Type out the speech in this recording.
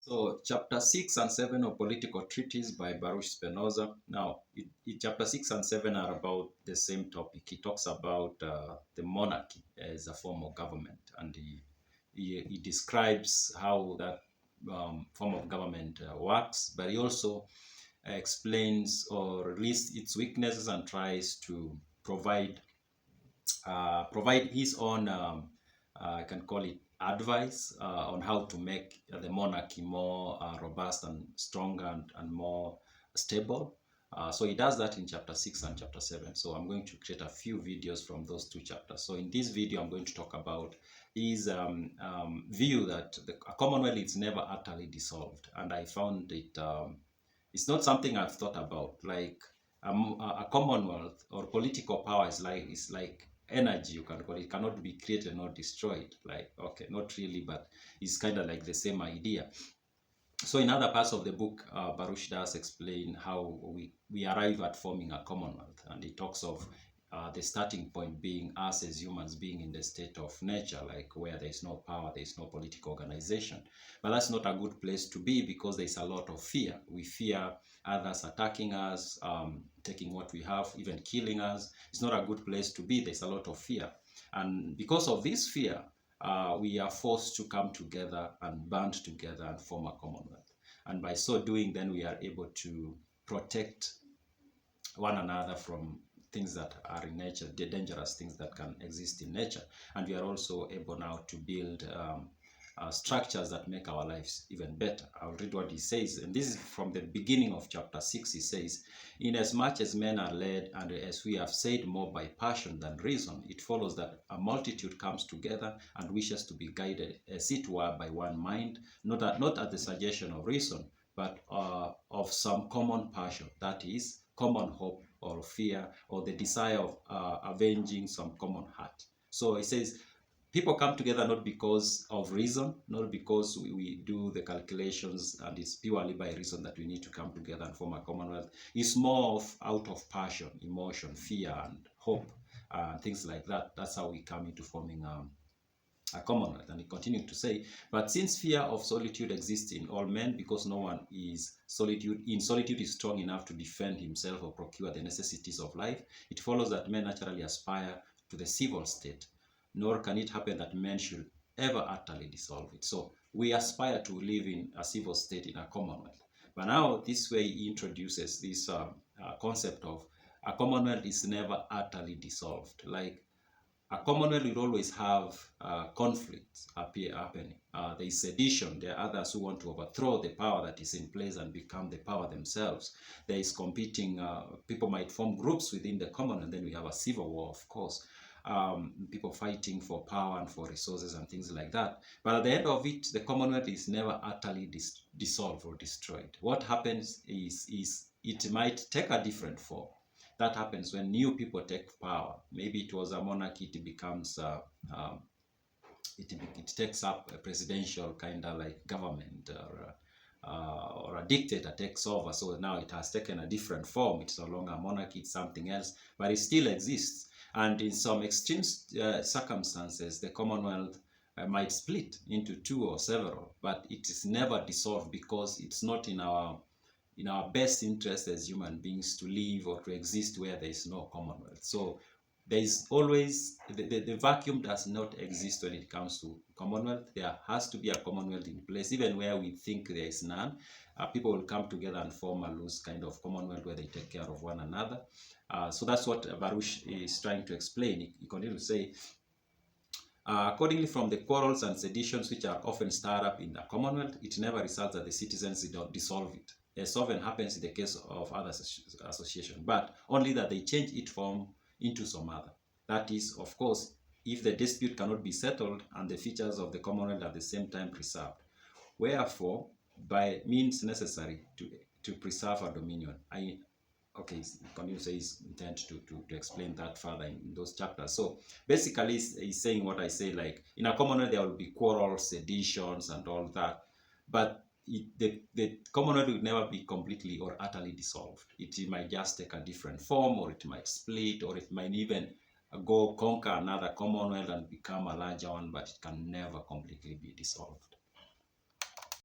So chapter 6 and 7 of Political Treatise by Baruch Spinoza. Now, chapter 6 and 7 are about the same topic. He talks about the monarchy as a form of government, and he describes how that form of government works, but he also explains or lists its weaknesses and tries to provide his own, I can call it advice on how to make the monarchy more robust and stronger and more stable. So he does that in chapter 6 and chapter 7. So I'm going to create a few videos from those two chapters. So in this video, I'm going to talk about his view that a Commonwealth is never utterly dissolved. And I found it, it's not something I've thought about. Like a Commonwealth or political power is like energy, you can call it. It cannot be created nor destroyed. Like, okay, not really, but it's kind of like the same idea. So in other parts of the book, Baruch does explain how we arrive at forming a Commonwealth, and he talks of the starting point being us as humans being in the state of nature, like where there is no power, there is no political organization. But that's not a good place to be, because there's a lot of fear. We fear others attacking us, taking what we have, even killing us. It's not a good place to be. There's a lot of fear. And because of this fear, we are forced to come together and band together and form a Commonwealth. And by so doing, then we are able to protect one another from things that are in nature, the dangerous things that can exist in nature. And we are also able now to build structures that make our lives even better. I'll read what he says, and this is from the beginning of chapter 6. He says, "Inasmuch as men are led, and as we have said, more by passion than reason, it follows that a multitude comes together and wishes to be guided, as it were, by one mind, not at the suggestion of reason, but of some common passion, that is, common hope or fear, or the desire of avenging some common heart." So he says, people come together not because of reason, not because we do the calculations and it's purely by reason that we need to come together and form a Commonwealth. It's more of out of passion, emotion, fear, and hope, things like that. That's how we come into forming a Commonwealth. And he continued to say, "But since fear of solitude exists in all men, because no one is in solitude is strong enough to defend himself or procure the necessities of life, it follows that men naturally aspire to the civil state, nor can it happen that men should ever utterly dissolve it." So we aspire to live in a civil state in a Commonwealth. But now this way he introduces this concept of a Commonwealth is never utterly dissolved. Like, a Commonwealth will always have conflicts happening. There is sedition. There are others who want to overthrow the power that is in place and become the power themselves. There is competing, people might form groups within the Commonwealth, and then we have a civil war, of course. People fighting for power and for resources and things like that. But at the end of it, the Commonwealth is never utterly dissolved or destroyed. What happens is it might take a different form. That happens when new people take power. Maybe it was a monarchy, it becomes it takes up a presidential kind of like government, or a dictator takes over. So now it has taken a different form. It's no longer a monarchy, it's something else, but it still exists. And in some extreme circumstances, the Commonwealth might split into two or several, but it is never dissolved, because it's not in our best interest as human beings to live or to exist where there is no Commonwealth. So there is always, the vacuum does not exist when it comes to Commonwealth. There has to be a Commonwealth in place, even where we think there is none. People will come together and form a loose kind of Commonwealth where they take care of one another. So that's what Baruch is trying to explain. He continues to say, "Accordingly, from the quarrels and seditions which are often stirred up in the Commonwealth, it never results that the citizens dissolve it, as often happens in the case of other associations, but only that they change it form into some other. That is, of course, if the dispute cannot be settled and the features of the Commonwealth at the same time preserved. Wherefore, by means necessary to preserve our dominion." Okay, continue to say his intent to explain that further in those chapters. So basically, he's saying what I say, like, in a Commonwealth there will be quarrels, seditions, and all that, but the Commonwealth will never be completely or utterly dissolved. It might just take a different form, or it might split, or it might even go conquer another Commonwealth and become a larger one, but it can never completely be dissolved.